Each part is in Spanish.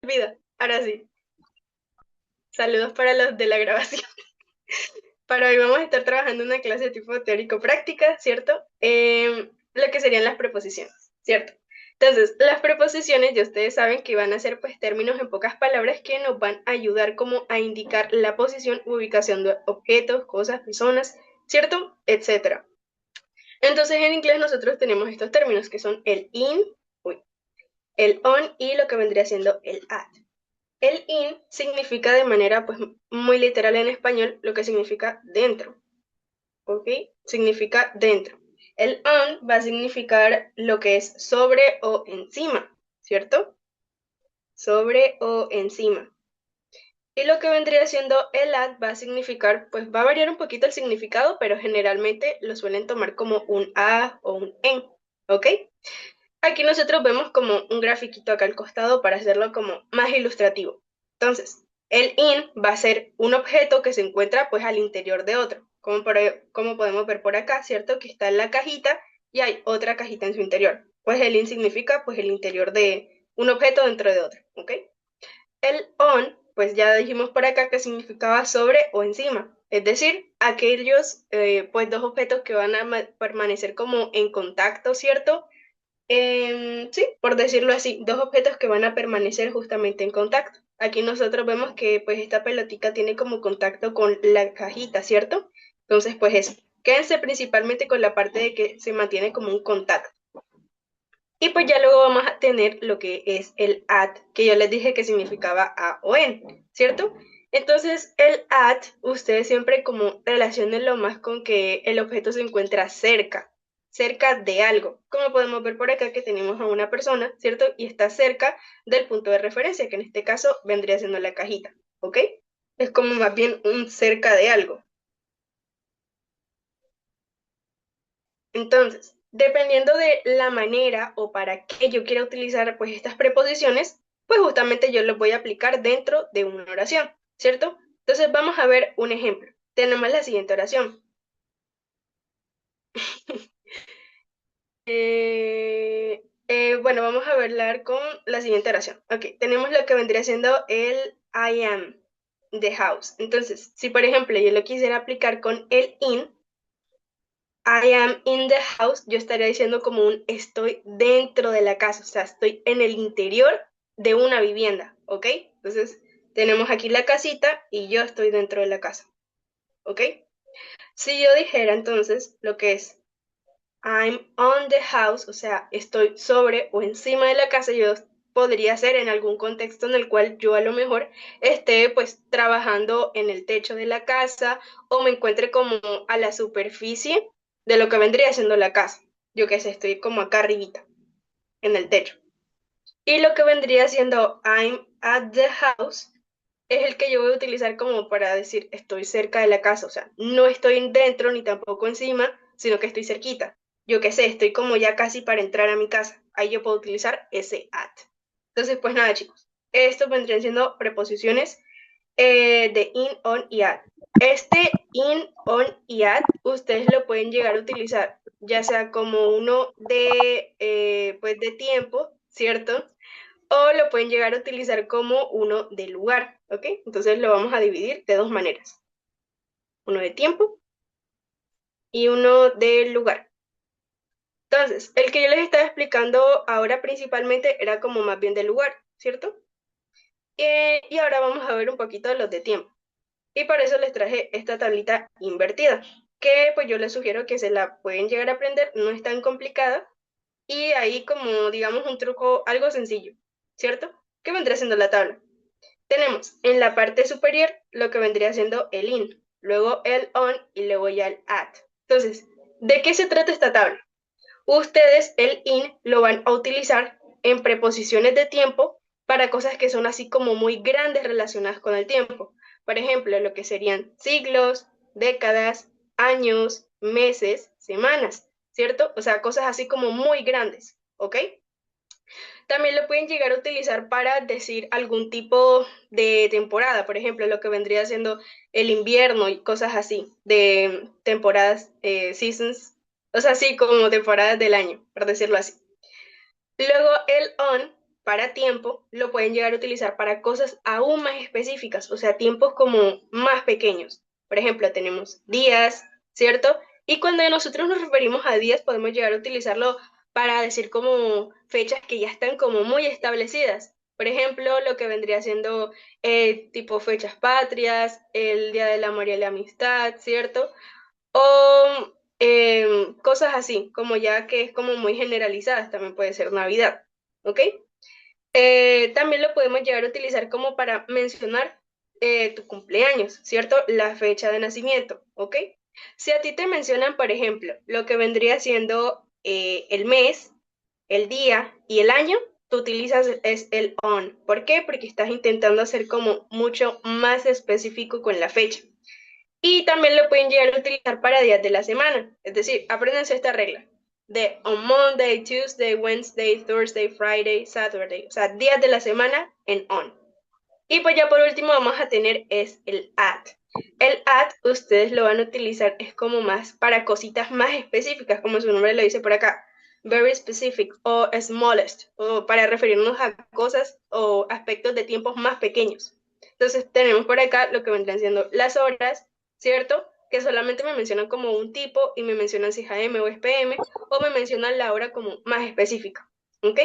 Vida, ahora sí. Saludos para los de la grabación. Para hoy vamos a estar trabajando una clase tipo teórico-práctica, ¿cierto? Lo que serían las preposiciones, ¿cierto? Entonces, las preposiciones ya ustedes saben que van a ser pues términos en pocas palabras que nos van a ayudar como a indicar la posición u ubicación de objetos, cosas, personas, ¿cierto? Etcétera. Entonces, en inglés nosotros tenemos estos términos que son el in, uy, el on y lo que vendría siendo el at. El in significa de manera pues muy literal en español lo que significa dentro, ¿ok? Significa dentro. El on va a significar lo que es sobre o encima, ¿cierto? Sobre o encima. Y lo que vendría siendo el at va a significar, pues va a variar un poquito el significado, pero generalmente lo suelen tomar como un a o un en, ¿ok? Aquí nosotros vemos como un grafiquito acá al costado para hacerlo como más ilustrativo. Entonces, el in va a ser un objeto que se encuentra pues al interior de otro, como podemos ver por acá, ¿cierto? Que está en la cajita y hay otra cajita en su interior. Pues el in significa pues el interior de un objeto dentro de otro, ¿ok? El on, pues ya dijimos por acá que significaba sobre o encima, es decir, aquellos pues dos objetos que van a permanecer como en contacto, ¿cierto? Sí, por decirlo así, dos objetos que van a permanecer justamente en contacto. Aquí nosotros vemos que pues esta pelotica tiene como contacto con la cajita, ¿cierto? Entonces pues eso, quédense principalmente con la parte de que se mantiene como un contacto. Y pues ya luego vamos a tener lo que es el at, que yo les dije que significaba a o en, ¿cierto? Entonces el at, ustedes siempre como relacionenlo más con que el objeto se encuentra cerca, cerca de algo. Como podemos ver por acá que tenemos a una persona, ¿cierto? Y está cerca del punto de referencia, que en este caso vendría siendo la cajita, ¿ok? Es como más bien un cerca de algo. Entonces, dependiendo de la manera o para qué yo quiera utilizar pues estas preposiciones, pues justamente yo los voy a aplicar dentro de una oración, ¿cierto? Entonces vamos a ver un ejemplo. Tenemos la siguiente oración. Bueno, vamos a hablar con la siguiente oración. Ok, tenemos lo que vendría siendo el I am, the house. Entonces, si por ejemplo yo lo quisiera aplicar con el in, I am in the house, yo estaría diciendo como un estoy dentro de la casa, o sea, estoy en el interior de una vivienda, ¿ok? Entonces, tenemos aquí la casita y yo estoy dentro de la casa, ¿ok? Si yo dijera entonces lo que es I'm on the house, o sea, estoy sobre o encima de la casa, yo podría ser en algún contexto en el cual yo a lo mejor esté pues trabajando en el techo de la casa o me encuentre como a la superficie de lo que vendría siendo la casa. Yo qué sé, estoy como acá arribita, en el techo. Y lo que vendría siendo I'm at the house es el que yo voy a utilizar como para decir estoy cerca de la casa, o sea, no estoy dentro ni tampoco encima, sino que estoy cerquita. Yo qué sé, estoy como ya casi para entrar a mi casa. Ahí yo puedo utilizar ese at. Entonces, pues nada, chicos. Esto vendrían siendo preposiciones de in, on y at. Este in, on y at, ustedes lo pueden llegar a utilizar, ya sea como uno de, pues de tiempo, ¿cierto? O lo pueden llegar a utilizar como uno de lugar, ¿ok? Entonces lo vamos a dividir de dos maneras, uno de tiempo y uno de lugar. Entonces, el que yo les estaba explicando ahora principalmente era como más bien de lugar, ¿cierto? Y ahora vamos a ver un poquito de los de tiempo. Y para eso les traje esta tablita invertida, que pues yo les sugiero que se la pueden llegar a aprender, no es tan complicada, y ahí como digamos un truco algo sencillo, ¿cierto? ¿Qué vendrá siendo la tabla? Tenemos en la parte superior lo que vendría siendo el in, luego el on y luego ya el at. Entonces, ¿de qué se trata esta tabla? Ustedes el in lo van a utilizar en preposiciones de tiempo para cosas que son así como muy grandes relacionadas con el tiempo. Por ejemplo, lo que serían siglos, décadas, años, meses, semanas, ¿cierto? O sea, cosas así como muy grandes, ¿ok? También lo pueden llegar a utilizar para decir algún tipo de temporada, por ejemplo, lo que vendría siendo el invierno y cosas así, de temporadas, seasons, o sea, así como temporadas del año, por decirlo así. Luego el on, para tiempo, lo pueden llegar a utilizar para cosas aún más específicas, o sea, tiempos como más pequeños. Por ejemplo, tenemos días, ¿cierto? Y cuando nosotros nos referimos a días, podemos llegar a utilizarlo para decir como fechas que ya están como muy establecidas. Por ejemplo, lo que vendría siendo tipo fechas patrias, el Día del Amor y la Amistad, ¿cierto? O cosas así, como ya que es como muy generalizadas, también puede ser Navidad, ¿ok? También lo podemos llegar a utilizar como para mencionar tu cumpleaños, ¿cierto? La fecha de nacimiento, ¿ok? Si a ti te mencionan, por ejemplo, lo que vendría siendo el mes, el día y el año, tú utilizas es el on. ¿Por qué? Porque estás intentando hacer como mucho más específico con la fecha. Y también lo pueden llegar a utilizar para días de la semana. Es decir, apréndanse esta regla de on Monday, Tuesday, Wednesday, Thursday, Friday, Saturday. O sea, días de la semana en on. Y pues ya por último vamos a tener es el at. El at ustedes lo van a utilizar es como más para cositas más específicas, como su nombre lo dice por acá. Very specific o smallest, o para referirnos a cosas o aspectos de tiempos más pequeños. Entonces tenemos por acá lo que vendrían siendo las horas, ¿cierto? Que solamente me mencionan como un tipo y me mencionan si es AM o es PM, o me mencionan la hora como más específica, ¿ok?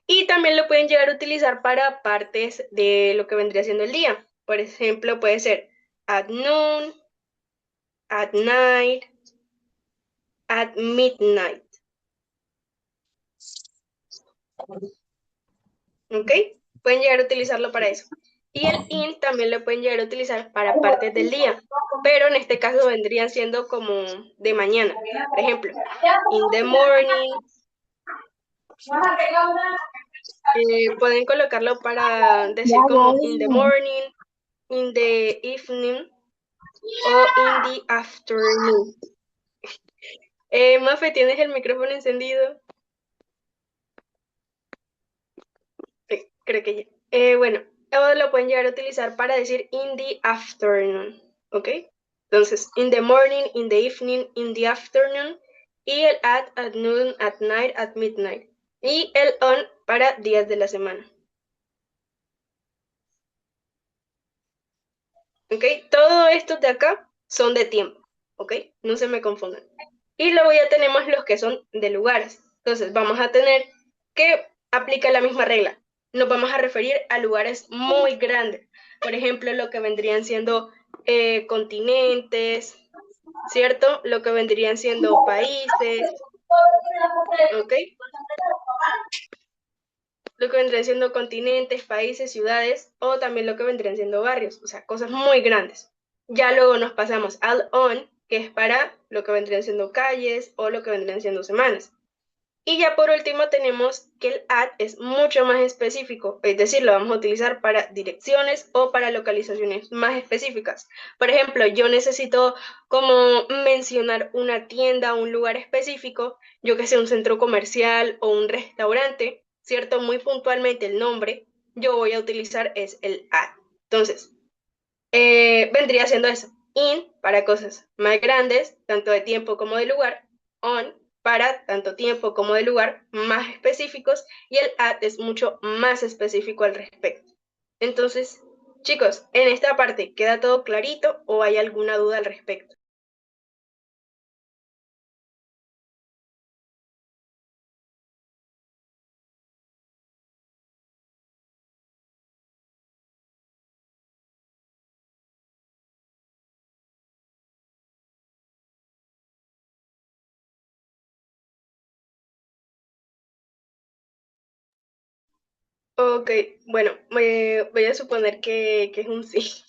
Y también lo pueden llegar a utilizar para partes de lo que vendría siendo el día. Por ejemplo, puede ser at noon, at night, at midnight. ¿Ok? Pueden llegar a utilizarlo para eso. Y el in también lo pueden llegar a utilizar para partes del día, pero en este caso vendrían siendo como de mañana. Por ejemplo, in the morning, pueden colocarlo para decir como in the morning, in the evening o in the afternoon. Mafe, ¿tienes el micrófono encendido? Creo que ya. Bueno, o lo pueden llegar a utilizar para decir in the afternoon, ¿ok? Entonces, in the morning, in the evening, in the afternoon, y el at noon, at night, at midnight. Y el on para días de la semana, ¿ok? Todo esto de acá son de tiempo, ¿ok? No se me confundan. Y luego ya tenemos los que son de lugares. Entonces, vamos a tener que aplica la misma regla. Nos vamos a referir a lugares muy grandes. Por ejemplo, lo que vendrían siendo continentes, ¿cierto? Lo que vendrían siendo países, ¿ok? Lo que vendrían siendo continentes, países, ciudades, o también lo que vendrían siendo barrios, o sea, cosas muy grandes. Ya luego nos pasamos al on, que es para lo que vendrían siendo calles o lo que vendrían siendo semanas. Y ya por último tenemos que el at es mucho más específico, es decir, lo vamos a utilizar para direcciones o para localizaciones más específicas. Por ejemplo, yo necesito como mencionar una tienda, un lugar específico, yo que sé, un centro comercial o un restaurante, ¿cierto? Muy puntualmente el nombre, yo voy a utilizar es el at. Entonces, vendría siendo eso. In para cosas más grandes, tanto de tiempo como de lugar. On para tanto tiempo como de lugar más específicos. Y el at es mucho más específico al respecto. Entonces, chicos, en esta parte, ¿queda todo clarito o hay alguna duda al respecto? Ok, bueno, voy a suponer que es un sí.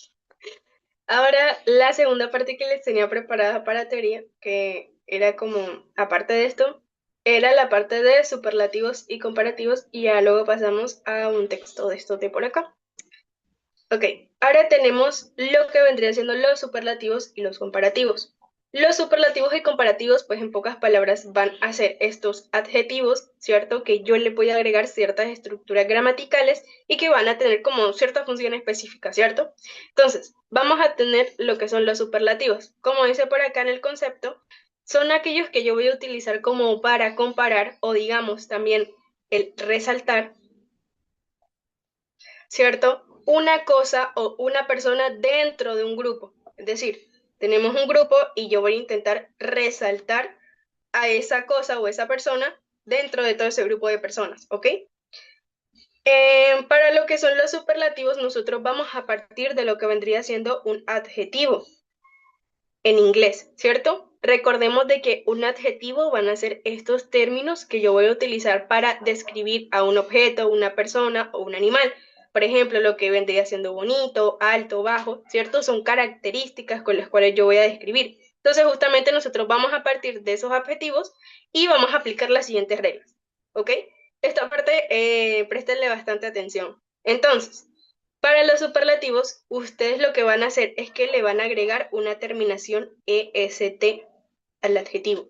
Ahora, la segunda parte que les tenía preparada para teoría, que era como, aparte de esto, era la parte de superlativos y comparativos, y ya luego pasamos a un texto de esto de por acá. Ok, ahora tenemos lo que vendrían siendo los superlativos y los comparativos. Los superlativos y comparativos, pues en pocas palabras, van a ser estos adjetivos, ¿cierto? Que yo le voy a agregar ciertas estructuras gramaticales y que van a tener como cierta función específica, ¿cierto? Entonces, vamos a tener lo que son los superlativos. Como dice por acá en el concepto, son aquellos que yo voy a utilizar como para comparar o digamos también el resaltar ¿cierto? Una cosa o una persona dentro de un grupo. Es decir, tenemos un grupo y yo voy a intentar resaltar a esa cosa o esa persona dentro de todo ese grupo de personas, ¿ok? Para lo que son los superlativos, nosotros vamos a partir de lo que vendría siendo un adjetivo en inglés, ¿cierto? Recordemos de que un adjetivo van a ser estos términos que yo voy a utilizar para describir a un objeto, una persona o un animal. Por ejemplo, lo que vendría siendo bonito, alto, bajo, ¿cierto? Son características con las cuales yo voy a describir. Entonces, justamente nosotros vamos a partir de esos adjetivos y vamos a aplicar las siguientes reglas, ¿ok? Esta parte, préstenle bastante atención. Entonces, para los superlativos, ustedes lo que van a hacer es que le van a agregar una terminación EST al adjetivo.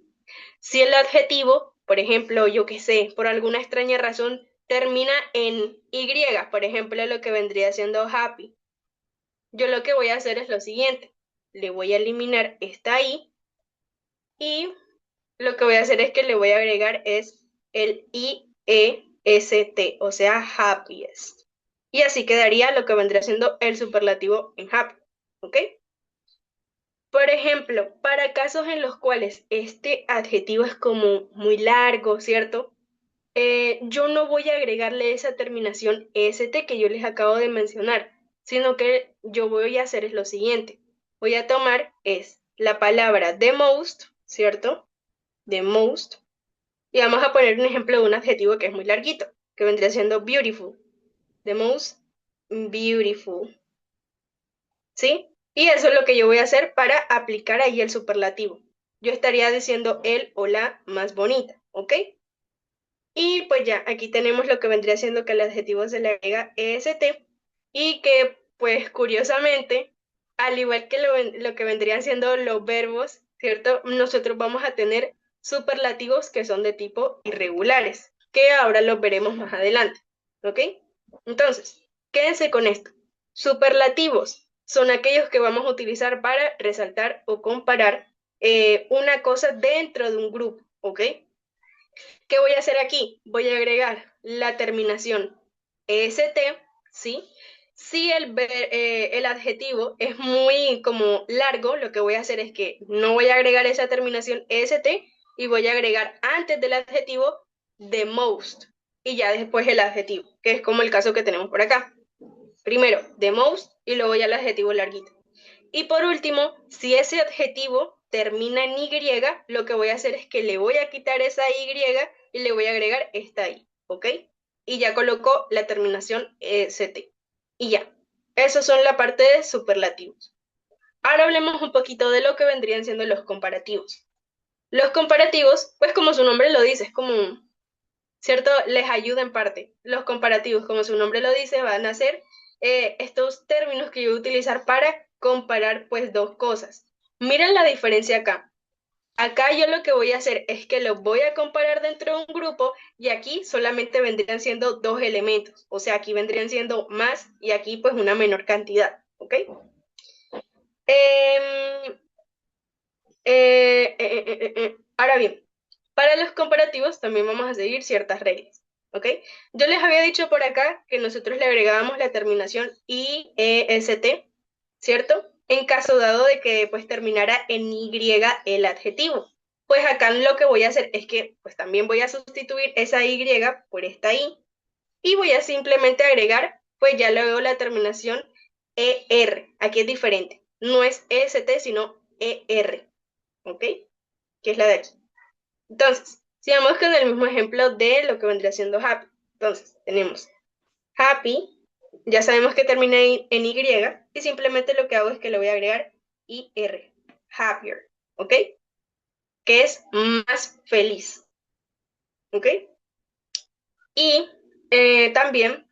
Si el adjetivo, por ejemplo, yo qué sé, por alguna extraña razón, termina en Y, por ejemplo, lo que vendría siendo happy, yo lo que voy a hacer es lo siguiente. Le voy a eliminar esta I y lo que voy a hacer es que le voy a agregar es el IEST, o sea, happiest. Y así quedaría lo que vendría siendo el superlativo en happy, ¿ok? Por ejemplo, para casos en los cuales este adjetivo es como muy largo, ¿cierto? Yo no voy a agregarle esa terminación EST que yo les acabo de mencionar, sino que yo voy a hacer es lo siguiente. Voy a tomar es la palabra the most, ¿cierto? The most. Y vamos a poner un ejemplo de un adjetivo que es muy larguito, que vendría siendo beautiful. The most beautiful. ¿Sí? Y eso es lo que yo voy a hacer para aplicar ahí el superlativo. Yo estaría diciendo el o la más bonita, ¿ok? Y pues ya, aquí tenemos lo que vendría siendo que el adjetivo se le agrega EST y que pues curiosamente, al igual que lo que vendrían siendo los verbos, ¿cierto? Nosotros vamos a tener superlativos que son de tipo irregulares, que ahora los veremos más adelante, ¿ok? Entonces, quédense con esto. Superlativos son aquellos que vamos a utilizar para resaltar o comparar una cosa dentro de un grupo, ¿ok? ¿Qué voy a hacer aquí? Voy a agregar la terminación EST, ¿sí? Si el adjetivo es muy como largo, lo que voy a hacer es que no voy a agregar esa terminación EST y voy a agregar antes del adjetivo the most y ya después el adjetivo, que es como el caso que tenemos por acá. Primero the most y luego ya el adjetivo larguito. Y por último, si ese adjetivo termina en Y, lo que voy a hacer es que le voy a quitar esa Y y le voy a agregar esta I, ¿ok? Y ya coloco la terminación ST. Y ya. Esos son la parte de superlativos. Ahora hablemos un poquito de lo que vendrían siendo los comparativos. Los comparativos, pues como su nombre lo dice, es como, ¿cierto? Les ayuda en parte. Los comparativos, como su nombre lo dice, van a ser estos términos que yo voy a utilizar para comparar pues dos cosas. Miren la diferencia acá. Acá yo lo que voy a hacer es que los voy a comparar dentro de un grupo y aquí solamente vendrían siendo dos elementos. O sea, aquí vendrían siendo más y aquí pues una menor cantidad. ¿Ok? Eh, Ahora bien, para los comparativos también vamos a seguir ciertas reglas, ¿ok? Yo les había dicho por acá que nosotros le agregábamos la terminación IEST, ¿cierto? En caso dado de que pues terminara en Y el adjetivo. Pues acá lo que voy a hacer es que pues también voy a sustituir esa Y por esta I y voy a simplemente agregar pues ya luego la terminación ER. Aquí es diferente. No es EST sino ER. ¿Ok? Que es la de aquí. Entonces, sigamos con el mismo ejemplo de lo que vendría siendo happy. Entonces, tenemos happy, ya sabemos que termina en Y, y simplemente lo que hago es que le voy a agregar IR, happier, ¿ok? Que es más feliz, ¿ok? Y también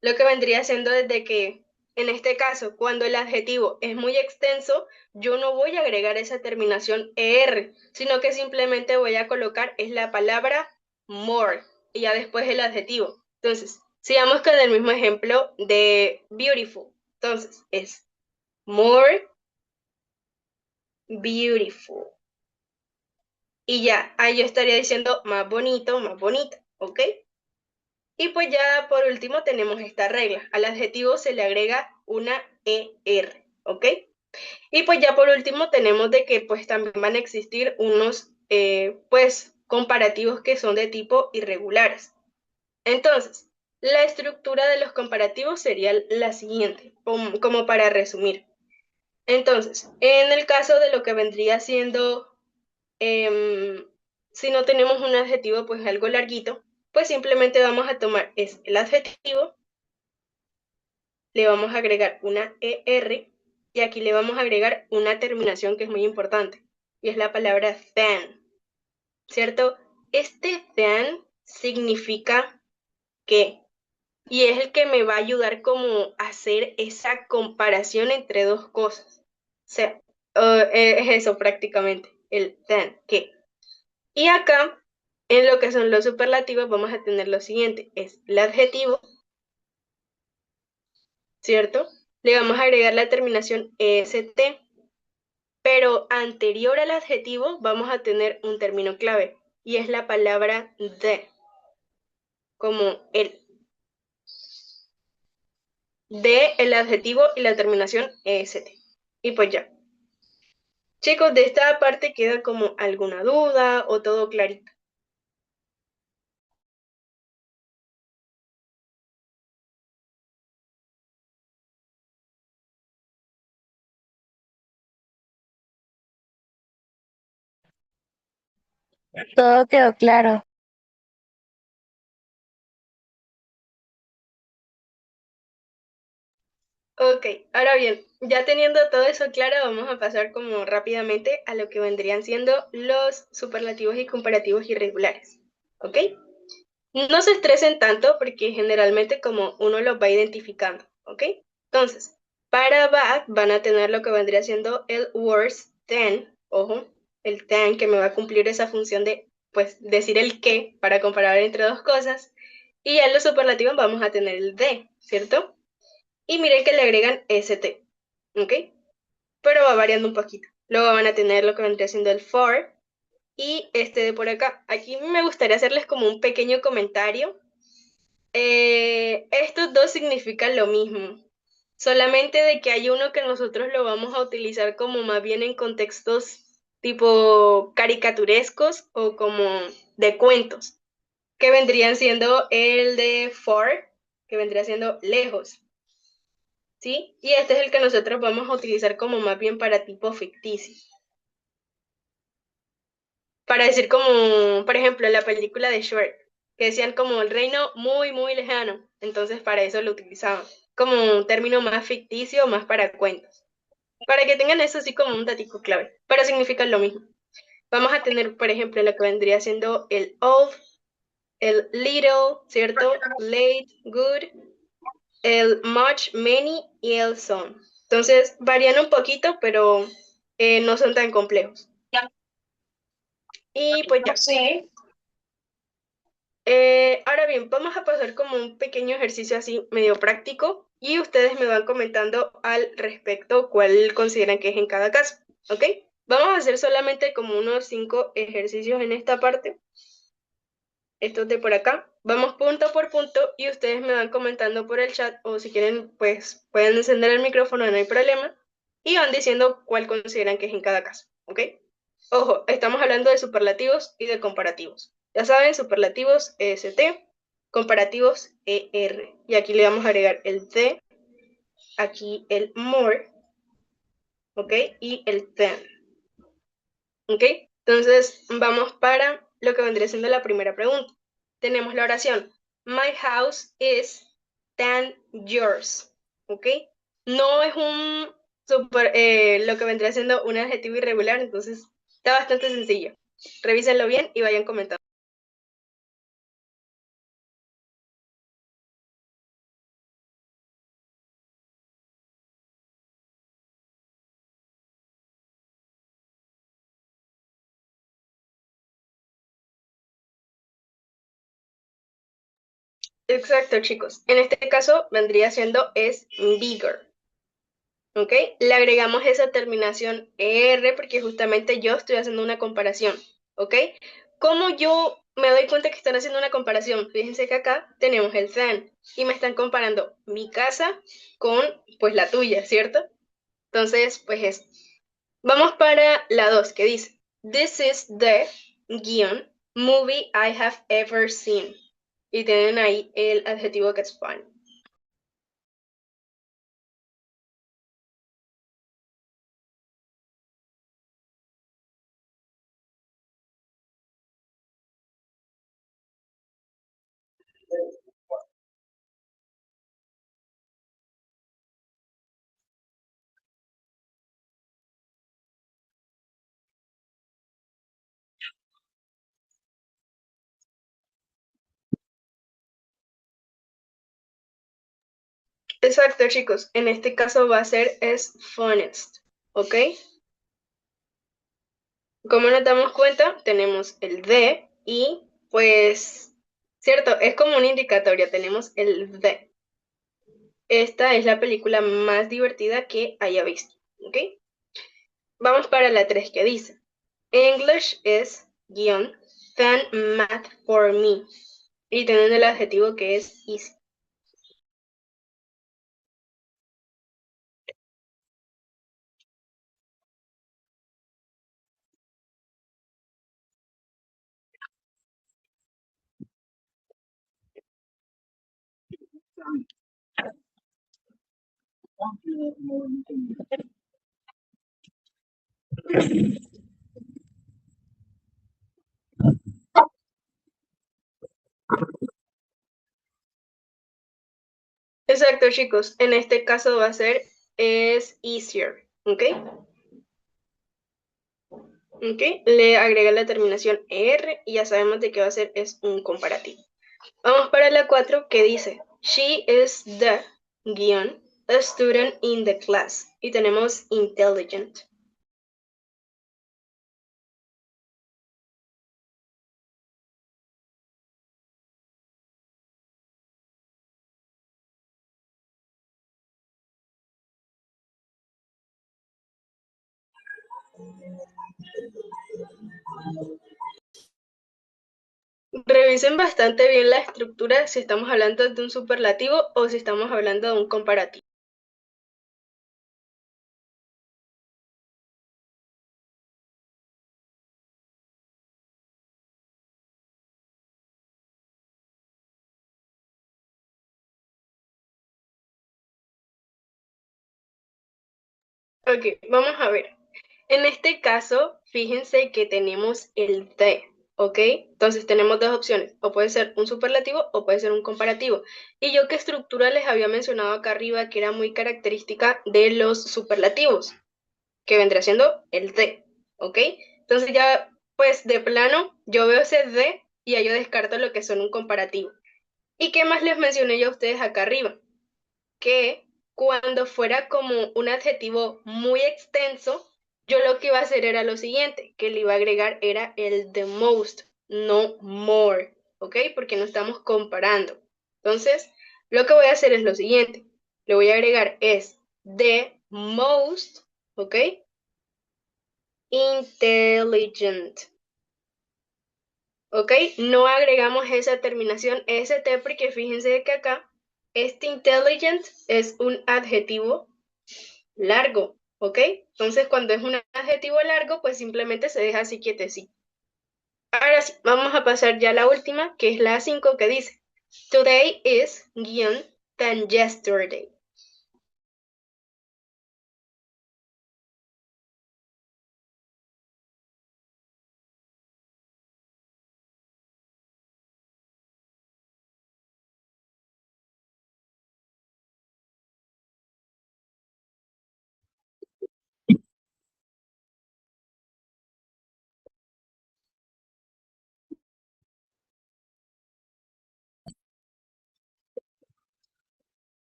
lo que vendría siendo desde que, en este caso, cuando el adjetivo es muy extenso, yo no voy a agregar esa terminación ER, sino que simplemente voy a colocar es la palabra more y ya después el adjetivo. Entonces, sigamos con el mismo ejemplo de beautiful. Entonces, es more beautiful. Y ya, ahí yo estaría diciendo más bonito, más bonita, ¿ok? Y pues ya por último tenemos esta regla. Al adjetivo se le agrega una ER, ¿ok? Y pues ya por último tenemos de que pues también van a existir unos pues comparativos que son de tipo irregulares. Entonces, la estructura de los comparativos sería la siguiente, como para resumir. Entonces, en el caso de lo que vendría siendo, si no tenemos un adjetivo pues algo larguito, pues simplemente vamos a tomar el adjetivo, le vamos a agregar una ER y aquí le vamos a agregar una terminación que es muy importante y es la palabra than, ¿cierto? Este than significa que, y es el que me va a ayudar como a hacer esa comparación entre dos cosas. O sea, es eso prácticamente, el than, que. Y acá, en lo que son los superlativos, vamos a tener lo siguiente, es el adjetivo, ¿cierto? Le vamos a agregar la terminación est, pero anterior al adjetivo vamos a tener un término clave, y es la palabra the, como el de el adjetivo y la terminación est. Y pues ya. Chicos, de esta parte queda como alguna duda o todo clarito. Todo quedó claro. Ok, ahora bien, ya teniendo todo eso claro, vamos a pasar como rápidamente a lo que vendrían siendo los superlativos y comparativos irregulares. ¿Ok? No se estresen tanto porque generalmente como uno los va identificando. ¿Ok? Entonces, para bad van a tener lo que vendría siendo el worse than, ojo, el than que me va a cumplir esa función de, pues, decir el que para comparar entre dos cosas. Y ya en los superlativos vamos a tener el de, ¿cierto? Y miren que le agregan st, ¿ok? Pero va variando un poquito. Luego van a tener lo que vendría siendo el for y este de por acá. Aquí me gustaría hacerles como un pequeño comentario. Estos dos significan lo mismo, solamente de que hay uno que nosotros lo vamos a utilizar como más bien en contextos tipo caricaturescos o como de cuentos, que vendrían siendo el de for, que vendría siendo lejos. ¿Sí? Y este es el que nosotros vamos a utilizar como más bien para tipo ficticio. Para decir como, por ejemplo, en la película de Shrek, que decían como el reino muy, muy lejano. Entonces para eso lo utilizaban. Como un término más ficticio, más para cuentos. Para que tengan eso así como un datico clave. Pero significan lo mismo. Vamos a tener, por ejemplo, lo que vendría siendo el old, el little, ¿cierto? Late, good, el much, many y el some. Entonces varían un poquito, pero no son tan complejos. Y pues ya. Sí. Ahora bien, vamos a pasar como un pequeño ejercicio así medio práctico y ustedes me van comentando al respecto cuál consideran que es en cada caso, ¿ok? Vamos a hacer solamente como unos 5 ejercicios en esta parte, estos de por acá. Vamos punto por punto y ustedes me van comentando por el chat o si quieren pues pueden encender el micrófono, no hay problema, y van diciendo cuál consideran que es en cada caso, ¿ok? Ojo, estamos hablando de superlativos y de comparativos. Ya saben, superlativos EST, comparativos ER. Y aquí le vamos a agregar el the, aquí el more, ¿ok? Y el than, ¿ok? Entonces, vamos para lo que vendría siendo la primera pregunta. Tenemos la oración, my house is than yours, ¿ok? No es un lo que vendría siendo un adjetivo irregular, entonces está bastante sencillo. Revísenlo bien y vayan comentando. Exacto, chicos. En este caso vendría siendo es bigger, ¿ok? Le agregamos esa terminación ER porque justamente yo estoy haciendo una comparación, ¿ok? ¿Cómo yo me doy cuenta que están haciendo una comparación. Fíjense que acá tenemos el than y me están comparando mi casa con pues la tuya, ¿cierto? Entonces, pues eso. Vamos para la 2 que dice, This is the guión movie I have ever seen. Y tienen ahí el adjetivo que es fun. Exacto, chicos. En este caso va a ser es funnest. ¿Ok? Como nos damos cuenta, tenemos el de y pues, cierto, es como una indicatoria. Tenemos el de. Esta es la película más divertida que haya visto. ¿Ok? Vamos para la 3 que dice, English is guión than math for me. Y teniendo el adjetivo que es easy. Exacto, chicos. En este caso va a ser es easier. ¿Ok? ¿Ok? Le agrega la terminación er y ya sabemos de qué va a ser es un comparativo. Vamos para la 4 que dice, She is the guión a student in the class. Y tenemos intelligent. Revisen bastante bien la estructura si estamos hablando de un superlativo o si estamos hablando de un comparativo. Ok, vamos a ver. En este caso, fíjense que tenemos el de, ¿ok? Entonces tenemos dos opciones, o puede ser un superlativo o puede ser un comparativo. Y yo qué estructura les había mencionado acá arriba que era muy característica de los superlativos, que vendría siendo el de, ¿ok? Entonces ya, pues de plano, yo veo ese de y ya yo descarto lo que son un comparativo. ¿Y qué más les mencioné yo a ustedes acá arriba? Que cuando fuera como un adjetivo muy extenso, yo lo que iba a hacer era lo siguiente, que le iba a agregar era el the most, no more, ¿ok? Porque no estamos comparando. Entonces, lo que voy a hacer es lo siguiente, le voy a agregar es the most, ¿ok? Intelligent. ¿Ok? No agregamos esa terminación st porque fíjense que acá este intelligent es un adjetivo largo, ¿ok? Entonces cuando es un adjetivo largo, pues simplemente se deja así quietecito. Ahora sí, vamos a pasar ya a la última, que es la 5 que dice, Today is guión than yesterday.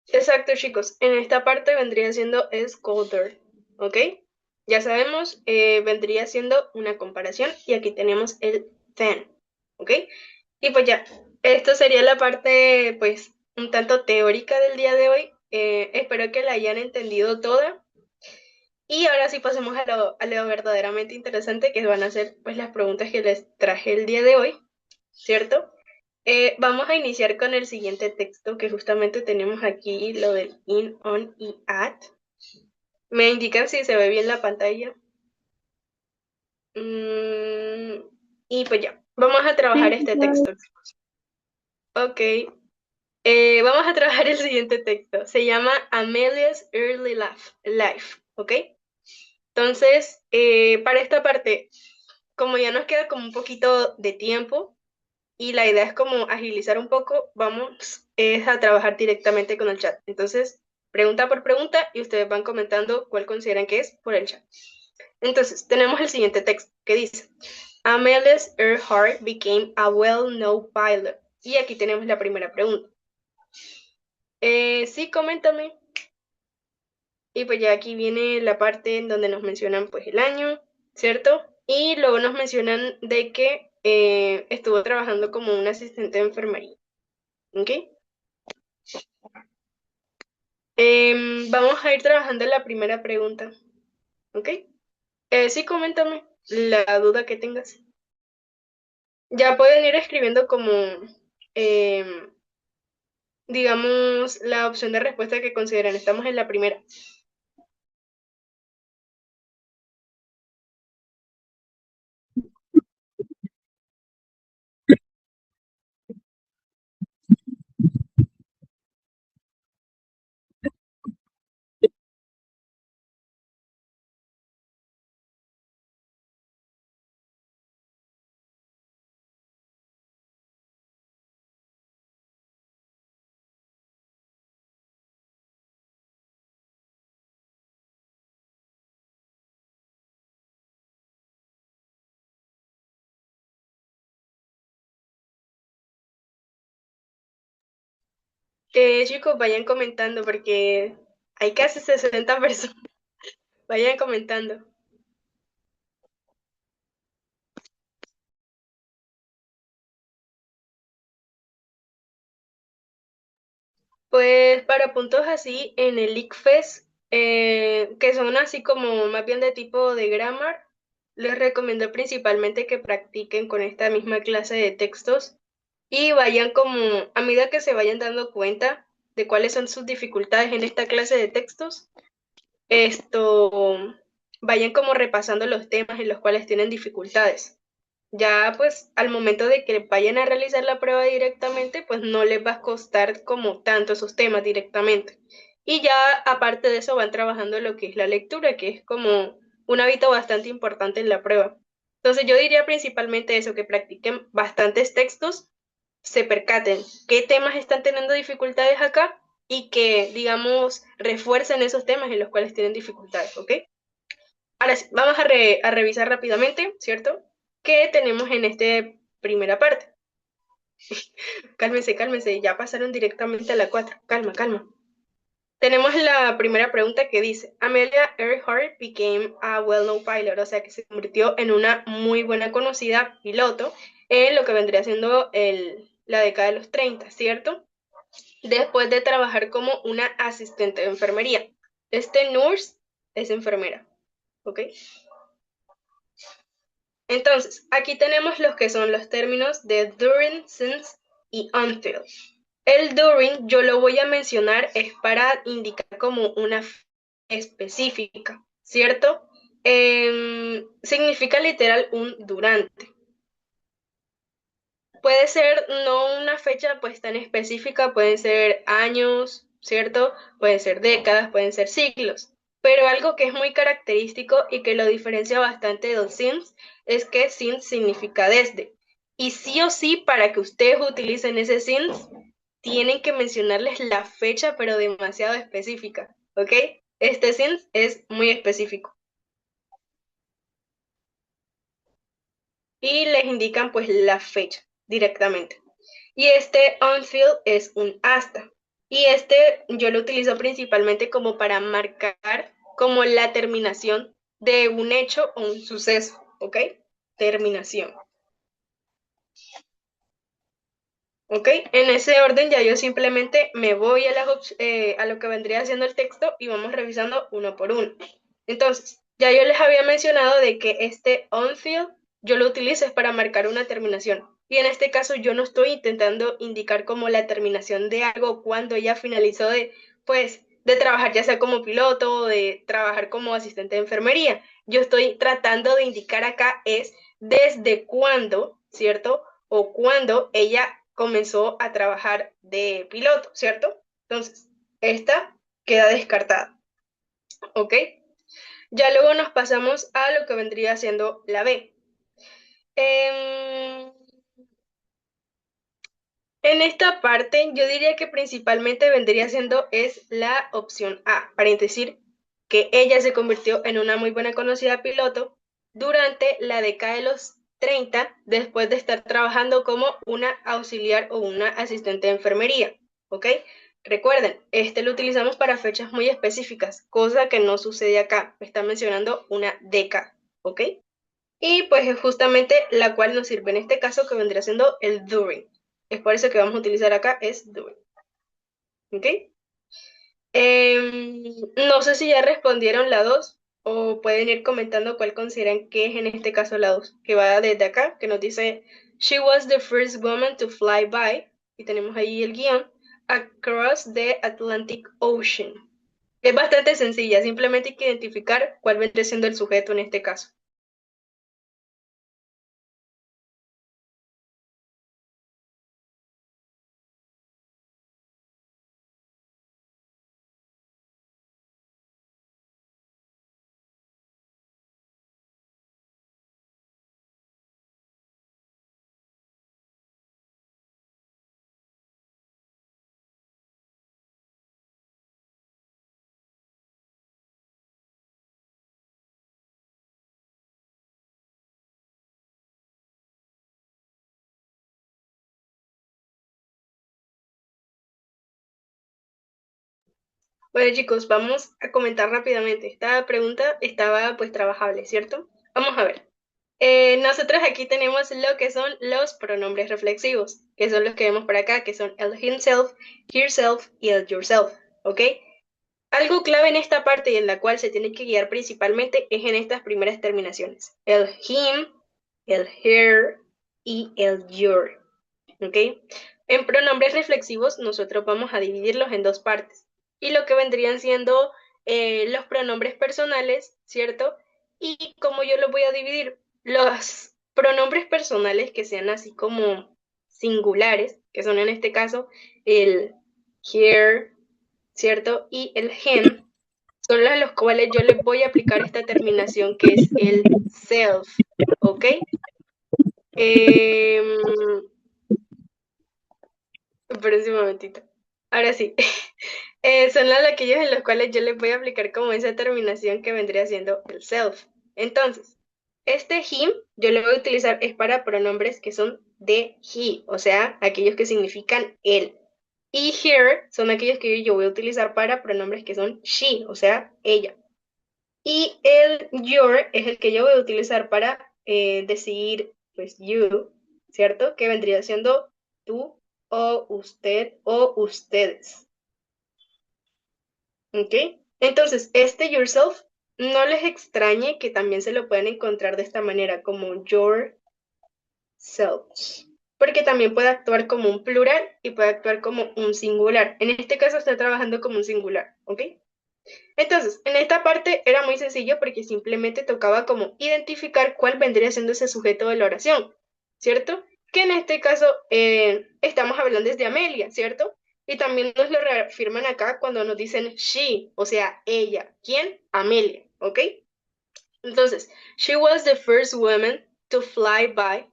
Exacto, chicos. En esta parte vendría siendo es colder, ¿ok? Ya sabemos, vendría siendo una comparación y aquí tenemos el than, ¿ok? Y pues ya, esto sería la parte, pues, un tanto teórica del día de hoy. Espero que la hayan entendido toda. Y ahora sí pasemos a lo verdaderamente interesante, que van a ser pues las preguntas que les traje el día de hoy, ¿cierto? Vamos a iniciar con el siguiente texto que justamente tenemos aquí, lo del in, on y at. ¿Me indican si se ve bien la pantalla? Y pues ya, vamos a trabajar Sí, este claro. texto. Ok, vamos a trabajar el siguiente texto. Se llama Amelia's Early Life, ¿ok? Entonces, para esta parte, como ya nos queda como un poquito de tiempo y la idea es como agilizar un poco, vamos es a trabajar directamente con el chat. Entonces, pregunta por pregunta y ustedes van comentando cuál consideran que es por el chat. Entonces, tenemos el siguiente texto que dice, Amelia Earhart became a well-known pilot. Y aquí tenemos la primera pregunta. Sí, coméntame. Y pues ya aquí viene la parte en donde nos mencionan pues el año, ¿cierto? Y luego nos mencionan de que estuvo trabajando como un asistente de enfermería, ¿ok? Vamos a ir trabajando en la primera pregunta, ¿ok? Sí, coméntame la duda que tengas. Ya pueden ir escribiendo como, em, digamos, la opción de respuesta que consideran. Estamos en la primera. Chicos, vayan comentando porque hay casi 60 personas. Vayan comentando. Pues para puntos así, en el ICFES, que son así como más bien de tipo de grammar, les recomiendo principalmente que practiquen con esta misma clase de textos y vayan como, a medida que se vayan dando cuenta de cuáles son sus dificultades en esta clase de textos, esto, vayan como repasando los temas en los cuales tienen dificultades. Ya pues al momento de que vayan a realizar la prueba directamente, pues no les va a costar como tanto esos temas directamente. Y ya aparte de eso van trabajando lo que es la lectura, que es como un hábito bastante importante en la prueba. Entonces yo diría principalmente eso, que practiquen bastantes textos, se percaten qué temas están teniendo dificultades acá y que, digamos, refuercen esos temas en los cuales tienen dificultades, ¿ok? Ahora sí, vamos a revisar rápidamente, ¿cierto? ¿Qué tenemos en esta primera parte? Cálmense, cálmense, ya pasaron directamente a la 4. Calma, calma. Tenemos la primera pregunta que dice, Amelia Earhart became a well-known pilot, o sea que se convirtió en una muy buena conocida piloto en lo que vendría siendo la década de los 30, ¿cierto? Después de trabajar como una asistente de enfermería. Este nurse es enfermera, ¿ok? Entonces, aquí tenemos los que son los términos de during, since y until. El during yo lo voy a mencionar es para indicar como una fecha específica, ¿cierto? Significa literal un durante. Puede ser no una fecha pues tan específica, pueden ser años, ¿cierto? Pueden ser décadas, pueden ser siglos. Pero algo que es muy característico y que lo diferencia bastante de los since es que since significa desde. Y sí o sí, para que ustedes utilicen ese since, tienen que mencionarles la fecha, pero demasiado específica, ¿ok? Este since es muy específico. Y les indican pues la fecha directamente. Y este until es un hasta. Y este yo lo utilizo principalmente como para marcar como la terminación de un hecho o un suceso, ¿ok? Terminación. ¿Ok? En ese orden ya yo simplemente me voy a lo que vendría haciendo el texto y vamos revisando uno por uno. Entonces, ya yo les había mencionado de que este until yo lo utilizo es para marcar una terminación. Y en este caso yo no estoy intentando indicar como la terminación de algo cuando ya finalizó de, pues, de trabajar ya sea como piloto o de trabajar como asistente de enfermería. Yo estoy tratando de indicar acá es desde cuándo, ¿cierto? O cuándo ella comenzó a trabajar de piloto, ¿cierto? Entonces, esta queda descartada, ¿ok? Ya luego nos pasamos a lo que vendría siendo la B. En, en esta parte yo diría que principalmente vendría siendo es la opción A, para decir que ella se convirtió en una muy buena conocida piloto durante la década de los 30 después de estar trabajando como una auxiliar o una asistente de enfermería, ¿ok? Recuerden, este lo utilizamos para fechas muy específicas, cosa que no sucede acá. Me está mencionando una década, ¿ok? Y pues es justamente la cual nos sirve en este caso que vendría siendo el during. Es por eso que vamos a utilizar acá es during. ¿Ok? No sé si ya respondieron la 2 o pueden ir comentando cuál consideran que es en este caso la 2, que va desde acá, que nos dice She was the first woman to fly by, y tenemos ahí el guión, across the Atlantic Ocean. Es bastante sencilla, simplemente hay que identificar cuál vendría siendo el sujeto en este caso. Bueno chicos, vamos a comentar rápidamente. Esta pregunta estaba pues trabajable, ¿cierto? Vamos a ver. Nosotros aquí tenemos lo que son los pronombres reflexivos, que son los que vemos por acá, que son el himself, herself y el yourself, ¿ok? Algo clave en esta parte y en la cual se tiene que guiar principalmente es en estas primeras terminaciones. El him, el her y el your, ¿ok? En pronombres reflexivos nosotros vamos a dividirlos en dos partes. Y lo que vendrían siendo los pronombres personales, ¿cierto? Y como yo los voy a dividir, los pronombres personales que sean así como singulares, que son en este caso el here, ¿cierto? Y el him, son los cuales yo les voy a aplicar esta terminación que es el self, ¿ok? Eh, Espérense un momentito. Ahora sí. Son aquellos en los cuales yo les voy a aplicar como esa terminación que vendría siendo el self. Entonces, este him yo lo voy a utilizar es para pronombres que son de he, o sea, aquellos que significan él. Y her son aquellos que yo voy a utilizar para pronombres que son she, o sea, ella. Y el your es el que yo voy a utilizar para decir, pues, you, ¿cierto? Que vendría siendo tú o usted o ustedes. ¿Ok? Entonces, este yourself, no les extrañe que también se lo pueden encontrar de esta manera, como yourselves. Porque también puede actuar como un plural y puede actuar como un singular. En este caso está trabajando como un singular, ¿ok? Entonces, en esta parte era muy sencillo porque simplemente tocaba como identificar cuál vendría siendo ese sujeto de la oración, ¿cierto? Que en este caso estamos hablando desde Amelia, ¿cierto? Y también nos lo reafirman acá cuando nos dicen she, o sea, ella. ¿Quién? Amelia, ¿ok? Entonces, she was the first woman to fly by.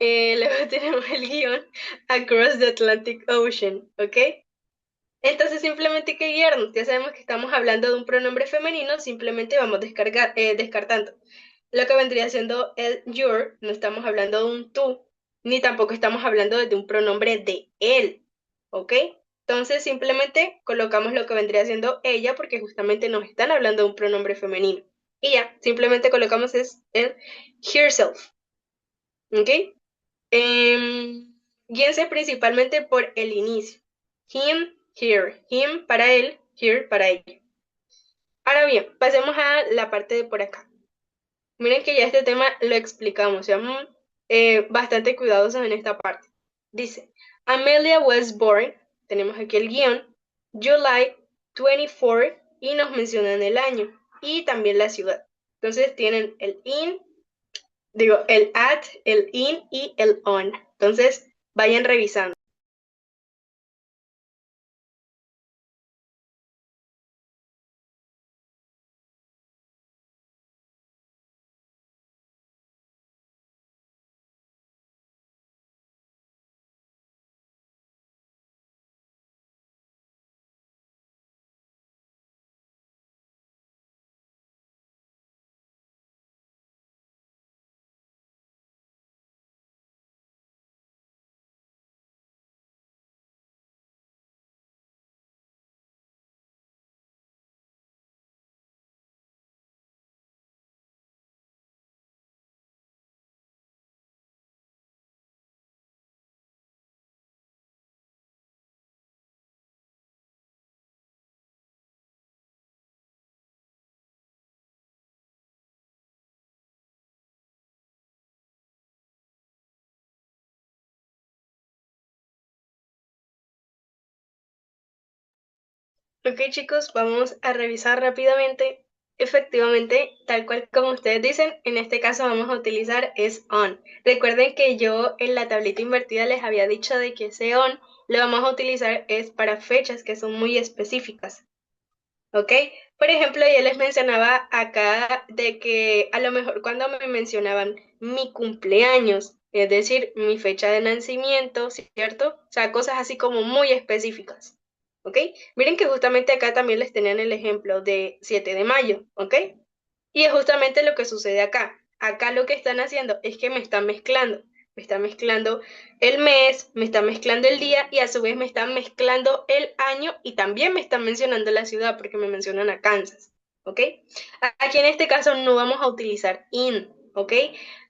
Luego tenemos el guión across the Atlantic Ocean, ¿ok? Entonces simplemente hay que guiarnos. Ya sabemos que estamos hablando de un pronombre femenino, simplemente vamos descartando. Lo que vendría siendo el your, no estamos hablando de un tú, ni tampoco estamos hablando de un pronombre de él, ¿ok? Entonces simplemente colocamos lo que vendría siendo ella porque justamente nos están hablando de un pronombre femenino. Y ya, simplemente colocamos es el herself, ¿ok? Guíense principalmente por el inicio. Him, here. Him para él, here para ella. Ahora bien, pasemos a la parte de por acá. Miren que ya este tema lo explicamos, seamos bastante cuidadosos en esta parte. Dice, Amelia was born, tenemos aquí el guión, July 24 y nos mencionan el año y también la ciudad. Entonces tienen el in, digo, el at, el in y el on. Entonces vayan revisando. Ok chicos, vamos a revisar rápidamente. Efectivamente, tal cual como ustedes dicen, en este caso vamos a utilizar es on. Recuerden que yo en la tablita invertida les había dicho de que ese on lo vamos a utilizar es para fechas que son muy específicas. ¿Ok? Por ejemplo, yo les mencionaba acá de que a lo mejor cuando me mencionaban mi cumpleaños, es decir, mi fecha de nacimiento, ¿cierto? O sea, cosas así como muy específicas. ¿Ok? Miren que justamente acá también les tenían el ejemplo de 7 de mayo, ¿ok? Y es justamente lo que sucede acá. Acá lo que están haciendo es que me están mezclando. Me están mezclando el mes, me están mezclando el día y a su vez me están mezclando el año y también me están mencionando la ciudad porque me mencionan a Kansas. ¿Ok? Aquí en este caso no vamos a utilizar in. ¿Ok?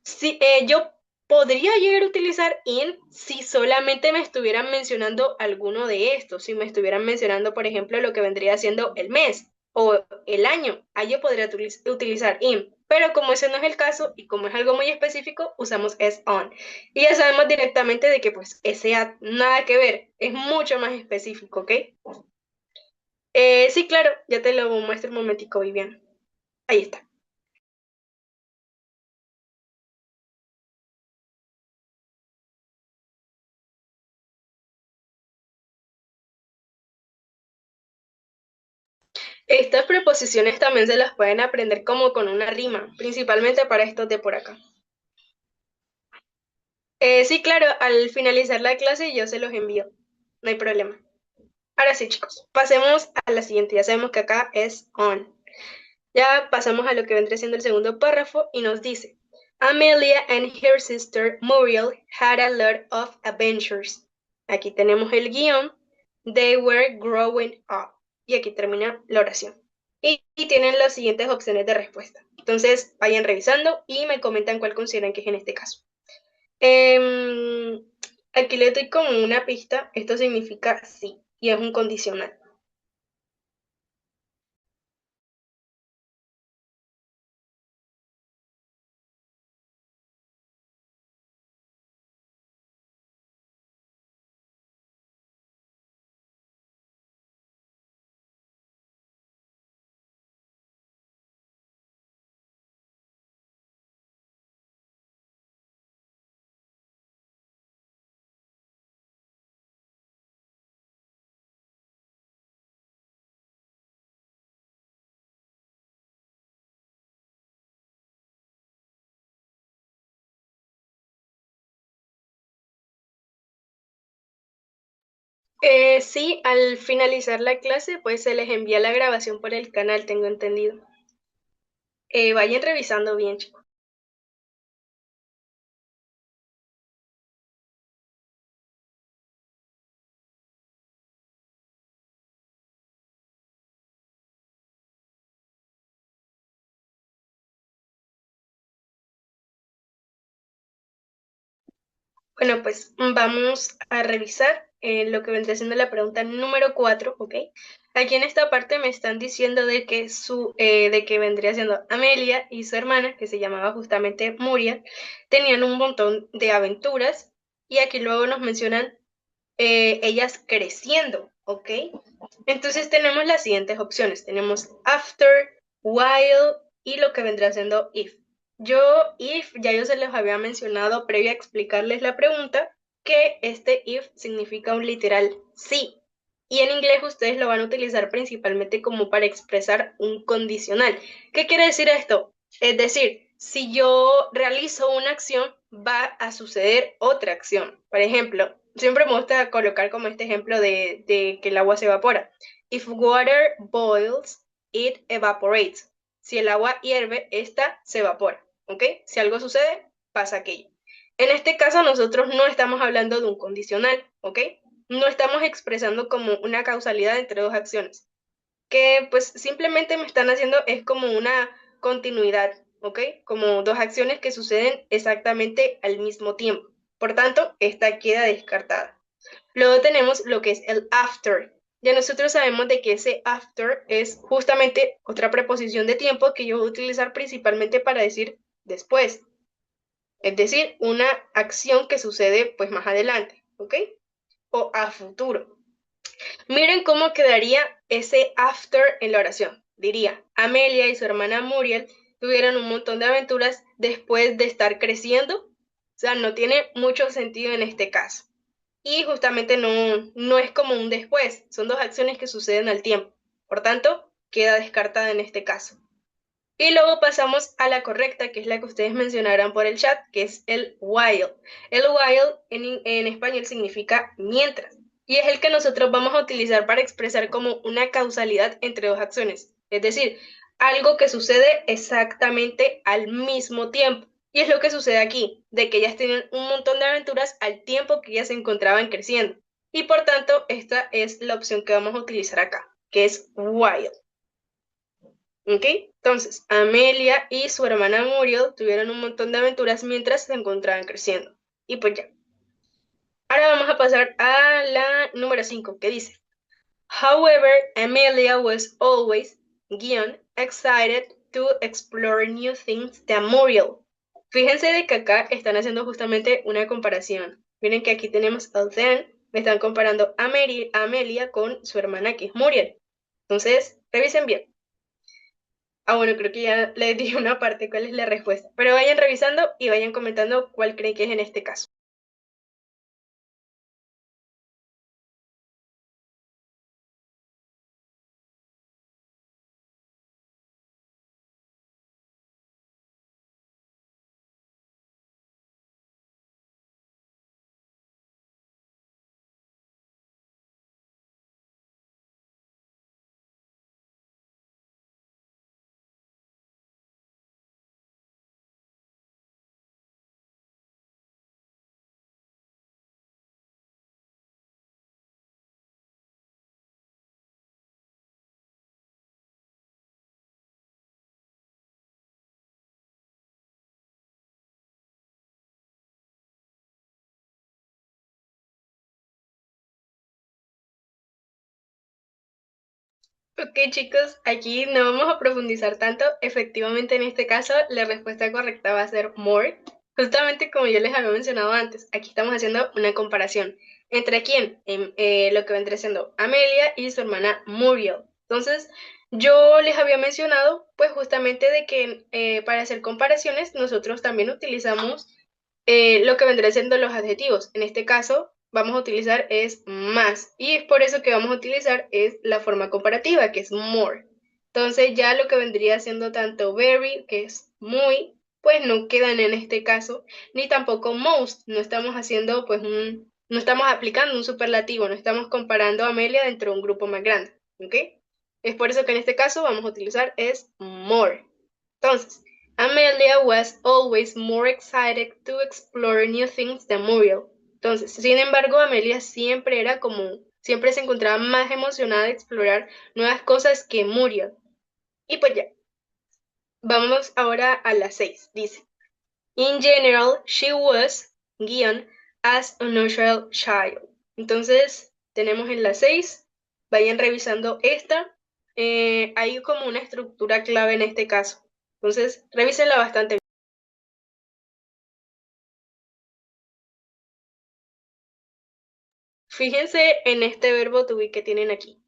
Si, yo podría llegar a utilizar in si solamente me estuvieran mencionando alguno de estos. Si me estuvieran mencionando, por ejemplo, lo que vendría siendo el mes o el año, ahí yo podría utilizar in, pero como ese no es el caso y como es algo muy específico, usamos es on. Y ya sabemos directamente de que pues ese nada que ver, es mucho más específico, ¿ok? Sí, claro, ya te lo muestro un momentico, Vivian. Ahí está. Estas preposiciones también se las pueden aprender como con una rima, principalmente para estos de por acá. Sí, claro, al finalizar la clase yo se los envío, no hay problema. Ahora sí, chicos, pasemos a la siguiente. Ya sabemos que acá es on. Ya pasamos a lo que vendría siendo el segundo párrafo y nos dice, Amelia and her sister Muriel had a lot of adventures. Aquí tenemos el guión. They were growing up. Y aquí termina la oración. Y tienen las siguientes opciones de respuesta. Entonces, vayan revisando y me comentan cuál consideran que es en este caso. Em, Aquí le doy como una pista. Esto significa sí y es un condicional. Sí, al finalizar la clase, pues se les envía la grabación por el canal, tengo entendido. Vayan revisando bien, chicos. Bueno, pues vamos a revisar. en lo que vendría siendo la pregunta número 4, ¿ok? Aquí en esta parte me están diciendo de que vendría siendo Amelia y su hermana, que se llamaba justamente Muriel, tenían un montón de aventuras y aquí luego nos mencionan ellas creciendo, ¿ok? Entonces tenemos las siguientes opciones. Tenemos after, while y lo que vendrá siendo if. Ya yo se los había mencionado previo a explicarles la pregunta, que este if significa un literal sí. Y en inglés ustedes lo van a utilizar principalmente como para expresar un condicional. ¿Qué quiere decir esto? Es decir, si yo realizo una acción, va a suceder otra acción. Por ejemplo, siempre me gusta colocar como este ejemplo de que el agua se evapora. If water boils, it evaporates. Si el agua hierve, esta se evapora. ¿Ok? Si algo sucede, pasa aquello. En este caso, nosotros no estamos hablando de un condicional. ¿Ok? No estamos expresando como una causalidad entre dos acciones. Que pues simplemente me están haciendo es como una continuidad. ¿Ok? Como dos acciones que suceden exactamente al mismo tiempo. Por tanto, esta queda descartada. Luego tenemos lo que es el after. Ya nosotros sabemos de que ese after es justamente otra preposición de tiempo que yo voy a utilizar principalmente para decir después. Es decir, una acción que sucede pues más adelante, ¿ok? O a futuro. Miren cómo quedaría ese after en la oración. Diría, Amelia y su hermana Muriel tuvieron un montón de aventuras después de estar creciendo. O sea, no tiene mucho sentido en este caso. Y justamente no es como un después, son dos acciones que suceden al tiempo. Por tanto, queda descartada en este caso. Y luego pasamos a la correcta, que es la que ustedes mencionarán por el chat, que es el while. El while en español significa mientras. Y es el que nosotros vamos a utilizar para expresar como una causalidad entre dos acciones. Es decir, algo que sucede exactamente al mismo tiempo. Y es lo que sucede aquí, de que ellas tienen un montón de aventuras al tiempo que ellas se encontraban creciendo. Y por tanto, esta es la opción que vamos a utilizar acá, que es while. ¿Ok? Entonces, Amelia y su hermana Muriel tuvieron un montón de aventuras mientras se encontraban creciendo. Y pues ya. Ahora vamos a pasar a la número 5, que dice, However, Amelia was always, excited to explore new things than Muriel. Fíjense de que acá están haciendo justamente una comparación. Miren que aquí tenemos el then, me están comparando a Amelia con su hermana que es Muriel. Entonces, revisen bien. Bueno, creo que ya les dije una parte cuál es la respuesta, pero vayan revisando y vayan comentando cuál creen que es en este caso. Ok, chicos, aquí no vamos a profundizar tanto. Efectivamente, en este caso, la respuesta correcta va a ser more. Justamente como yo les había mencionado antes, aquí estamos haciendo una comparación. ¿Entre quién? Lo que vendría siendo Amelia y su hermana Muriel. Entonces, yo les había mencionado, pues justamente de que para hacer comparaciones, nosotros también utilizamos lo que vendría siendo los adjetivos. En este caso, vamos a utilizar es más. Y es por eso que vamos a utilizar es la forma comparativa, que es more. Entonces ya lo que vendría siendo tanto very, que es muy, pues no quedan en este caso, ni tampoco most. No estamos haciendo pues no estamos aplicando un superlativo, no estamos comparando a Amelia dentro de un grupo más grande. ¿Ok? Es por eso que en este caso vamos a utilizar es more. Entonces, Amelia was always more excited to explore new things than Muriel. Entonces, sin embargo, Amelia siempre se encontraba más emocionada de explorar nuevas cosas que Muriel. Y pues ya, vamos ahora a las 6. Dice, In general, she was, as unusual child. Entonces, tenemos en la 6, vayan revisando esta. Hay como una estructura clave en este caso. Entonces, revísenla bastante bien. Fíjense en este verbo to be que tienen aquí.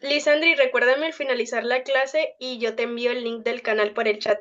Lisandri, recuérdame al finalizar la clase y yo te envío el link del canal por el chat.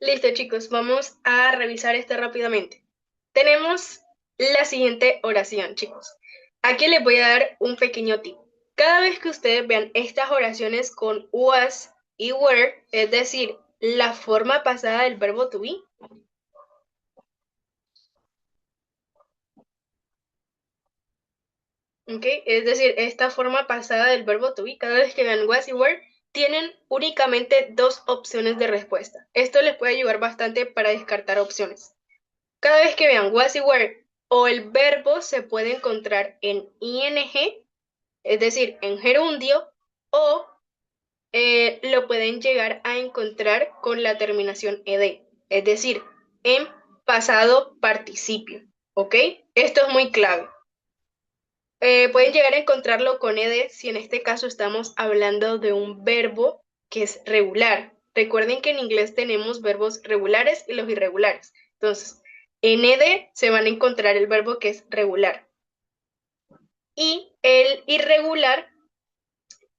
Listo, chicos, vamos a revisar esto rápidamente. Tenemos la siguiente oración, chicos. Aquí les voy a dar un pequeño tip. Cada vez que ustedes vean estas oraciones con was y were, es decir, la forma pasada del verbo to be, ¿ok? Es decir, esta forma pasada del verbo to be, cada vez que vean was y were, tienen únicamente dos opciones de respuesta. Esto les puede ayudar bastante para descartar opciones. Cada vez que vean was y were o el verbo se puede encontrar en ing, es decir, en gerundio, o lo pueden llegar a encontrar con la terminación ed, es decir, en pasado participio, ¿ok? Esto es muy clave. Pueden llegar a encontrarlo con ed si en este caso estamos hablando de un verbo que es regular. Recuerden que en inglés tenemos verbos regulares y los irregulares. Entonces, en ed se van a encontrar el verbo que es regular. Y el irregular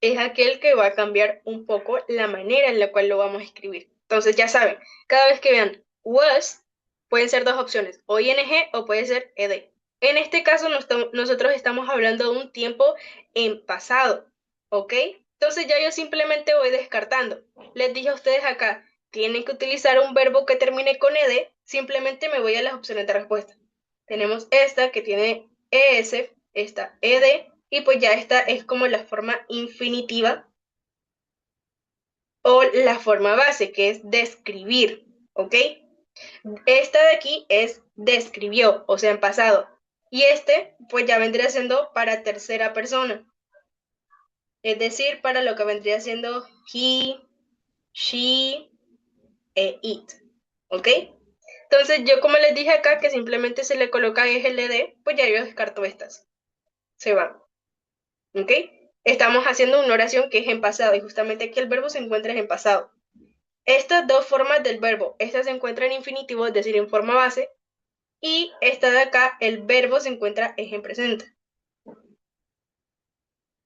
es aquel que va a cambiar un poco la manera en la cual lo vamos a escribir. Entonces, ya saben, cada vez que vean was, pueden ser dos opciones, o ing o puede ser ed. En este caso, nosotros estamos hablando de un tiempo en pasado, ¿ok? Entonces ya yo simplemente voy descartando. Les dije a ustedes acá, tienen que utilizar un verbo que termine con ed, simplemente me voy a las opciones de respuesta. Tenemos esta que tiene es, esta ed, y pues ya esta es como la forma infinitiva o la forma base, que es describir, ¿ok? Esta de aquí es describió, o sea, en pasado. Y este, pues ya vendría siendo para tercera persona. Es decir, para lo que vendría siendo he, she, e it. ¿Ok? Entonces, yo como les dije acá, que simplemente se le coloca EGLD, pues ya yo descarto estas. Se van. ¿Ok? Estamos haciendo una oración que es en pasado y justamente aquí el verbo se encuentra en pasado. Estas dos formas del verbo, esta se encuentra en infinitivo, es decir, en forma base, y esta de acá, el verbo se encuentra en presente.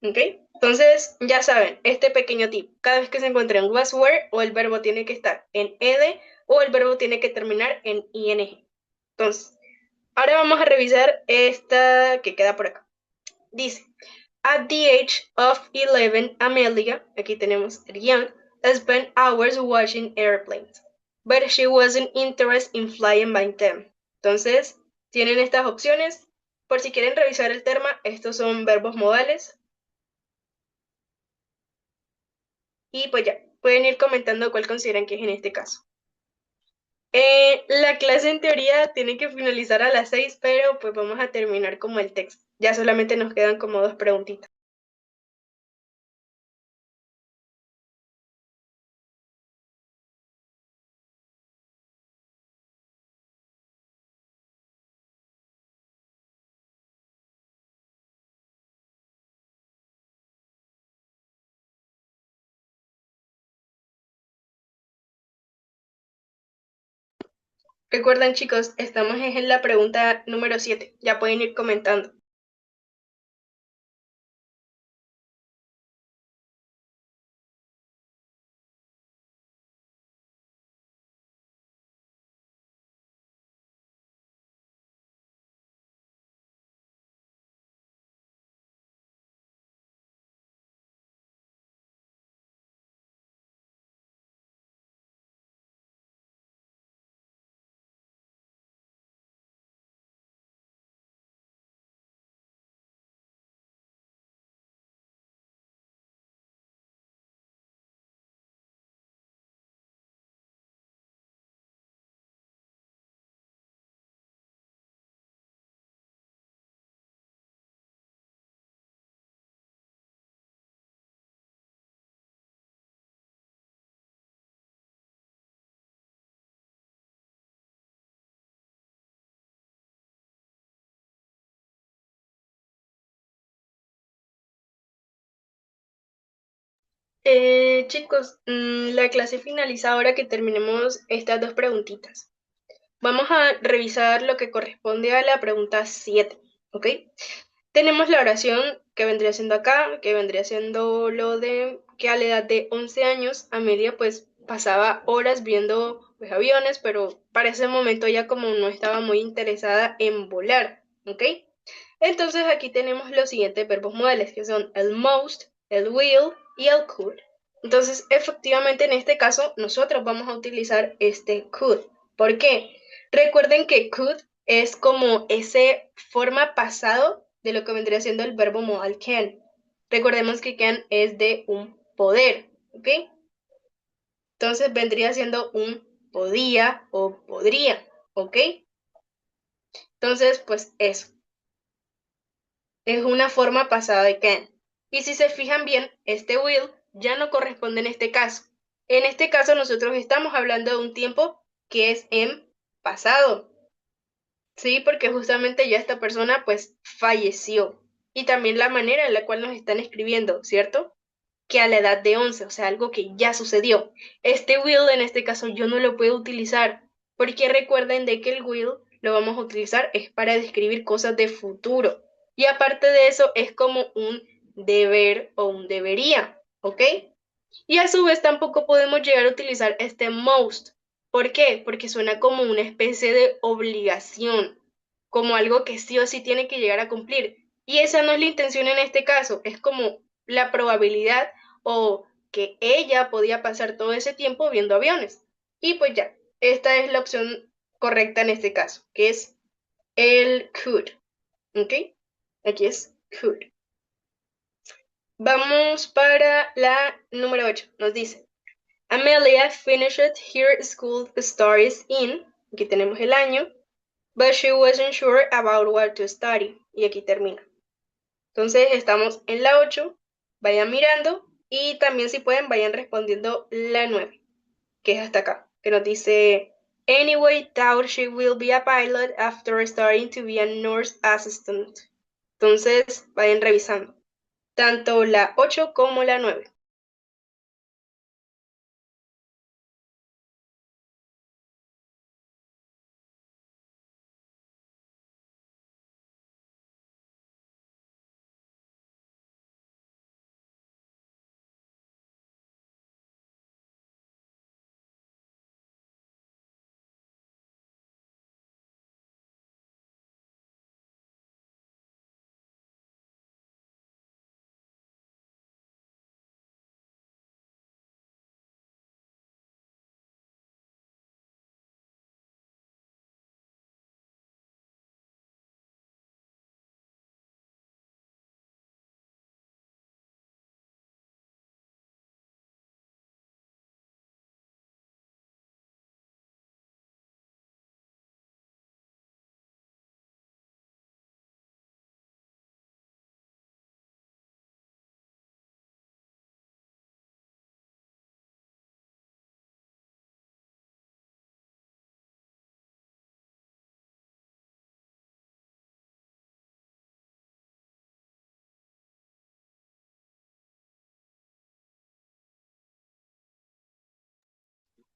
¿Ok? Entonces, ya saben, este pequeño tip, cada vez que se encuentre en was, were, o el verbo tiene que estar en ed, o el verbo tiene que terminar en ing. Entonces, ahora vamos a revisar esta que queda por acá. Dice, at the age of 11, Amelia, aquí tenemos el guión, spent hours watching airplanes, but she wasn't interested in flying by them. Entonces, tienen estas opciones. Por si quieren revisar el tema, estos son verbos modales. Y pues ya, pueden ir comentando cuál consideran que es en este caso. La clase en teoría tiene que finalizar a las 6, pero pues vamos a terminar como el texto. Ya solamente nos quedan como dos preguntitas. Recuerden, chicos, estamos en la pregunta número 7. Ya pueden ir comentando. Chicos, la clase finaliza ahora que terminemos estas dos preguntitas. Vamos a revisar lo que corresponde a la pregunta 7, ¿ok? Tenemos la oración que vendría siendo acá, que vendría siendo lo de que a la edad de 11 años, Amelia pues pasaba horas viendo pues, aviones, pero para ese momento ya como no estaba muy interesada en volar, ¿ok? Entonces aquí tenemos los siguientes verbos modales, que son el most, el will y el could. Entonces, efectivamente, en este caso, nosotros vamos a utilizar este could. ¿Por qué? Recuerden que could es como ese forma pasado de lo que vendría siendo el verbo modal can. Recordemos que can es de un poder, ¿ok? Entonces vendría siendo un podía o podría, ¿ok? Entonces, pues eso. Es una forma pasada de can. Y si se fijan bien, este will ya no corresponde en este caso. En este caso nosotros estamos hablando de un tiempo que es en pasado. Sí, porque justamente ya esta persona pues falleció. Y también la manera en la cual nos están escribiendo, ¿cierto? Que a la edad de 11, o sea, algo que ya sucedió. Este will en este caso yo no lo puedo utilizar, porque recuerden de que el will lo vamos a utilizar es para describir cosas de futuro. Y aparte de eso es como un deber o un debería, ¿ok? Y a su vez tampoco podemos llegar a utilizar este most. ¿Por qué? Porque suena como una especie de obligación, como algo que sí o sí tiene que llegar a cumplir. Y esa no es la intención en este caso, es como la probabilidad o que ella podía pasar todo ese tiempo viendo aviones. Y pues ya, esta es la opción correcta en este caso, que es el could. ¿Ok? Aquí es could. Vamos para la número 8. Nos dice, Amelia finished her school studies in, aquí tenemos el año, but she wasn't sure about what to study. Y aquí termina. Entonces estamos en la 8, vayan mirando y también si pueden vayan respondiendo la 9, que es hasta acá, que nos dice, Anyway, thought she will be a pilot after starting to be a nurse assistant. Entonces vayan revisando, tanto la 8 como la 9.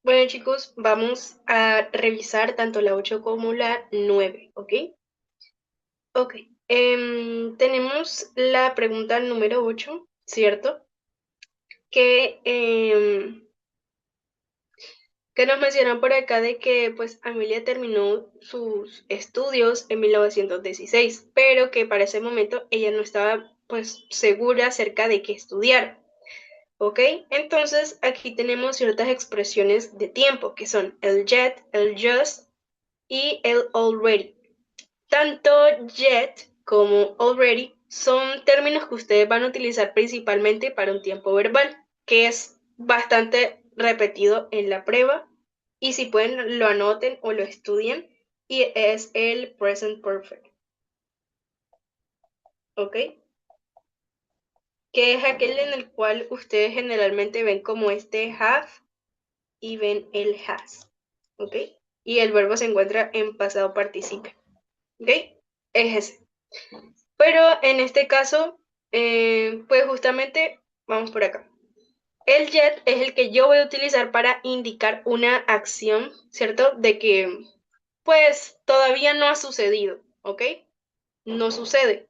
Bueno chicos, vamos a revisar tanto la 8 como la 9, ¿ok? Ok, tenemos la pregunta número 8, ¿cierto? Que, que nos mencionan por acá de que pues Amelia terminó sus estudios en 1916, pero que para ese momento ella no estaba pues segura acerca de qué estudiar, ¿ok? Entonces aquí tenemos ciertas expresiones de tiempo que son el yet, el just y el already. Tanto yet como already son términos que ustedes van a utilizar principalmente para un tiempo verbal, que es bastante repetido en la prueba y si pueden lo anoten o lo estudien y es el present perfect, ¿ok? Que es aquel en el cual ustedes generalmente ven como este have y ven el has, ¿ok? Y el verbo se encuentra en pasado participio, ¿ok? Es ese. Pero en este caso, pues justamente vamos por acá. El jet es el que yo voy a utilizar para indicar una acción, ¿cierto? De que, pues, todavía no ha sucedido, ¿ok? No sucede.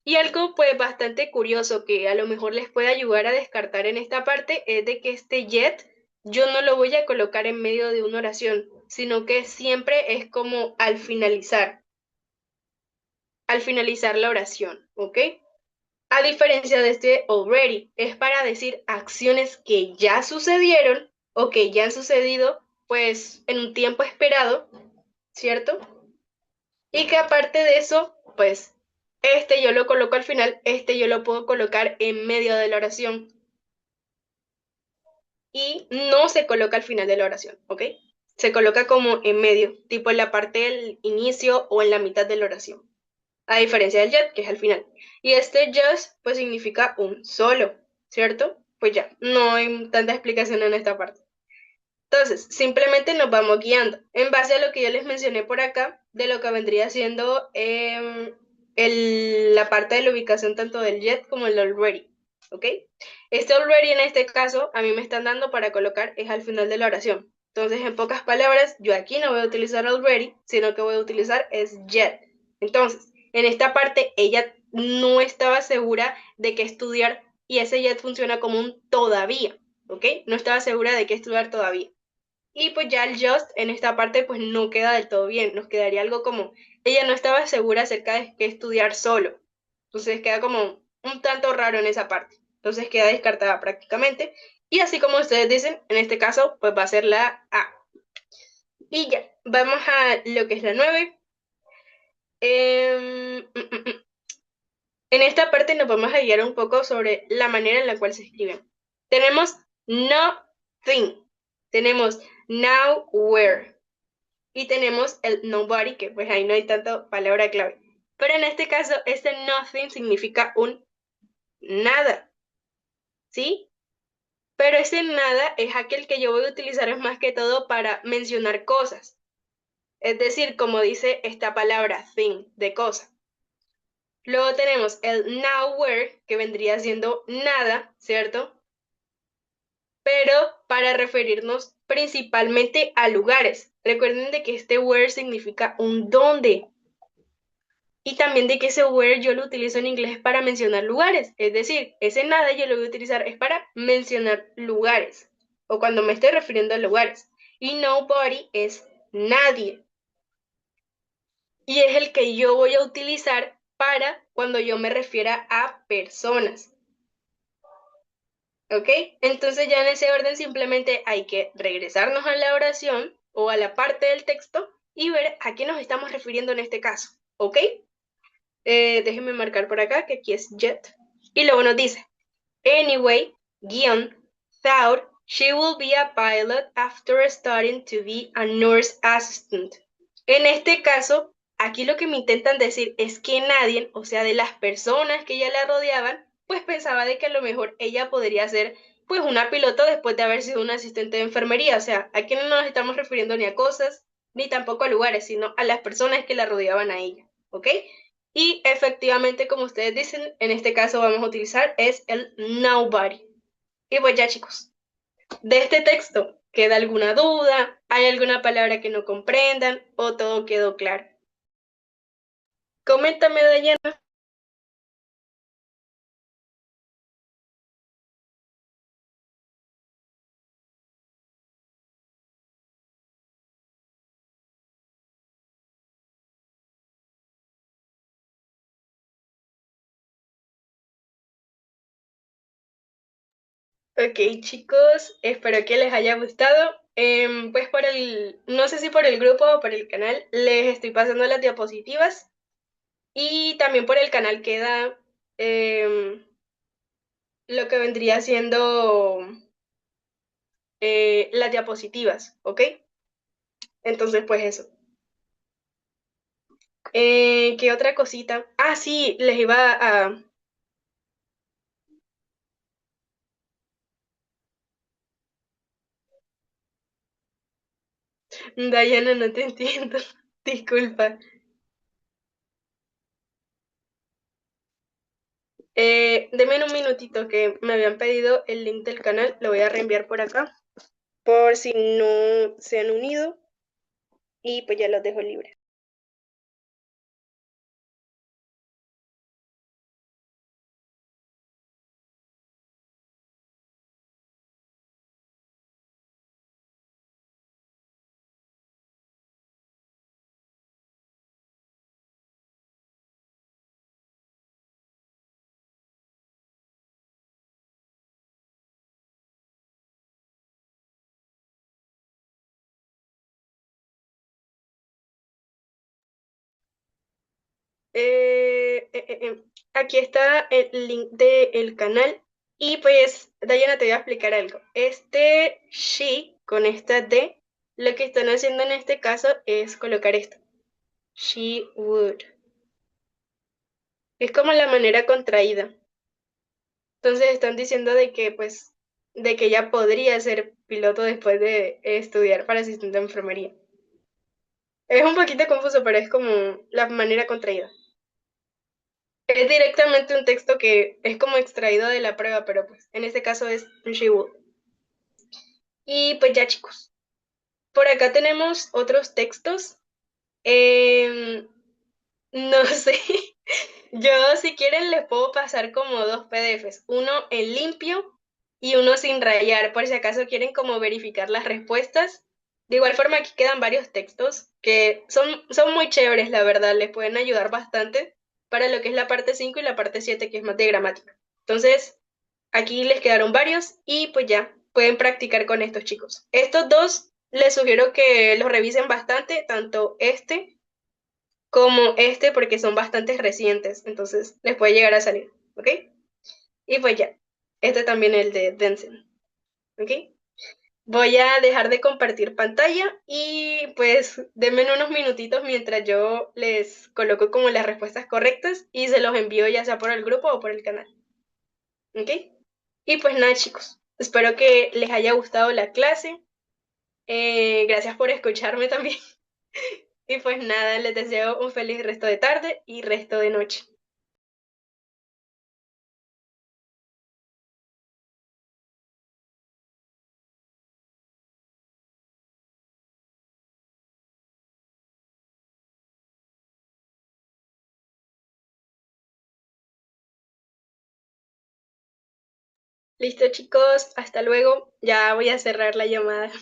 Y algo, pues, bastante curioso que a lo mejor les puede ayudar a descartar en esta parte es de que este jet yo no lo voy a colocar en medio de una oración, sino que siempre es como al finalizar la oración, ¿ok? A diferencia de este already, es para decir acciones que ya sucedieron o que ya han sucedido, pues en un tiempo esperado, ¿cierto? Y que aparte de eso, pues este yo lo coloco al final, este yo lo puedo colocar en medio de la oración y no se coloca al final de la oración, ¿ok? Se coloca como en medio, tipo en la parte del inicio o en la mitad de la oración. A diferencia del jet, que es al final. Y este just, pues significa un solo, ¿cierto? Pues ya, no hay tanta explicación en esta parte. Entonces, simplemente nos vamos guiando en base a lo que yo les mencioné por acá, de lo que vendría siendo la parte de la ubicación tanto del jet como el already, ¿ok? Este already en este caso, a mí me están dando para colocar es al final de la oración. Entonces, en pocas palabras, yo aquí no voy a utilizar already, sino que voy a utilizar es jet. Entonces, en esta parte, ella no estaba segura de que estudiar y ese jet funciona como un todavía, ¿ok? No estaba segura de que estudiar todavía. Y pues ya el just en esta parte pues no queda del todo bien, nos quedaría algo como, ella no estaba segura acerca de qué estudiar solo. Entonces queda como un tanto raro en esa parte. Entonces queda descartada prácticamente. Y así como ustedes dicen, en este caso pues va a ser la A. Y ya, vamos a lo que es la 9. En esta parte nos vamos a guiar un poco sobre la manera en la cual se escriben. Tenemos nothing, tenemos now, where, y tenemos el nobody, que pues ahí no hay tanta palabra clave. Pero en este caso, este nothing significa un nada, ¿sí? Pero ese nada es aquel que yo voy a utilizar es más que todo para mencionar cosas. Es decir, como dice esta palabra thing, de cosa. Luego tenemos el nowhere, que vendría siendo nada, ¿cierto? Pero para referirnos principalmente a lugares. Recuerden de que este where significa un dónde. Y también de que ese where yo lo utilizo en inglés para mencionar lugares. Es decir, ese nada yo lo voy a utilizar es para mencionar lugares. O cuando me estoy refiriendo a lugares. Y nobody es nadie. Y es el que yo voy a utilizar para cuando yo me refiera a personas. ¿Ok? Entonces ya en ese orden simplemente hay que regresarnos a la oración o a la parte del texto y ver a qué nos estamos refiriendo en este caso. ¿Ok? Déjenme marcar por acá que aquí es jet. Y luego nos dice, anyway, guión, thought she will be a pilot after studying to be a nurse assistant. En este caso, aquí lo que me intentan decir es que nadie, o sea, de las personas que ella la rodeaban, pues pensaba de que a lo mejor ella podría ser pues una piloto después de haber sido una asistente de enfermería. O sea, aquí no nos estamos refiriendo ni a cosas, ni tampoco a lugares, sino a las personas que la rodeaban a ella. ¿Ok? Y efectivamente, como ustedes dicen, en este caso vamos a utilizar es el nobody. Y pues ya chicos, de este texto, ¿queda alguna duda? ¿Hay alguna palabra que no comprendan? ¿O todo quedó claro? Coméntame, Dayana. Ok, chicos, espero que les haya gustado. Pues no sé si por el grupo o por el canal, les estoy pasando las diapositivas y también por el canal queda em, lo que vendría siendo las diapositivas, ¿ok? Entonces, pues eso. ¿Qué otra cosita? Ah, sí, les iba a... Dayana, no te entiendo. Disculpa. Denme un minutito que me habían pedido el link del canal, lo voy a reenviar por acá, por si no se han unido y pues ya los dejo libres. Aquí está el link del canal y pues Dayana te voy a explicar algo. Este she con esta D, lo que están haciendo en este caso es colocar esto. She would. Es como la manera contraída. Entonces están diciendo de que pues de que ella podría ser piloto después de estudiar para asistente de enfermería. Es un poquito confuso, pero es como la manera contraída. Es directamente un texto que es como extraído de la prueba, pero pues en este caso es un she would. Y pues ya chicos, por acá tenemos otros textos. Em, no sé, yo si quieren les puedo pasar como dos PDFs, uno en limpio y uno sin rayar, por si acaso quieren como verificar las respuestas. De igual forma aquí quedan varios textos que son muy chéveres, la verdad, les pueden ayudar bastante para lo que es la parte 5 y la parte 7 que es más de gramática. Entonces, aquí les quedaron varios y pues ya pueden practicar con estos chicos. Estos dos les sugiero que los revisen bastante, tanto este como este, porque son bastante recientes, entonces les puede llegar a salir, ¿ok? Y pues ya, este también el de Denzel, ¿ok? Voy a dejar de compartir pantalla y pues denme unos minutitos mientras yo les coloco como las respuestas correctas y se los envío ya sea por el grupo o por el canal, ¿ok? Y pues nada, chicos, espero que les haya gustado la clase. Gracias por escucharme también. Y pues nada, les deseo un feliz resto de tarde y resto de noche. Listo, chicos, hasta luego. Ya voy a cerrar la llamada.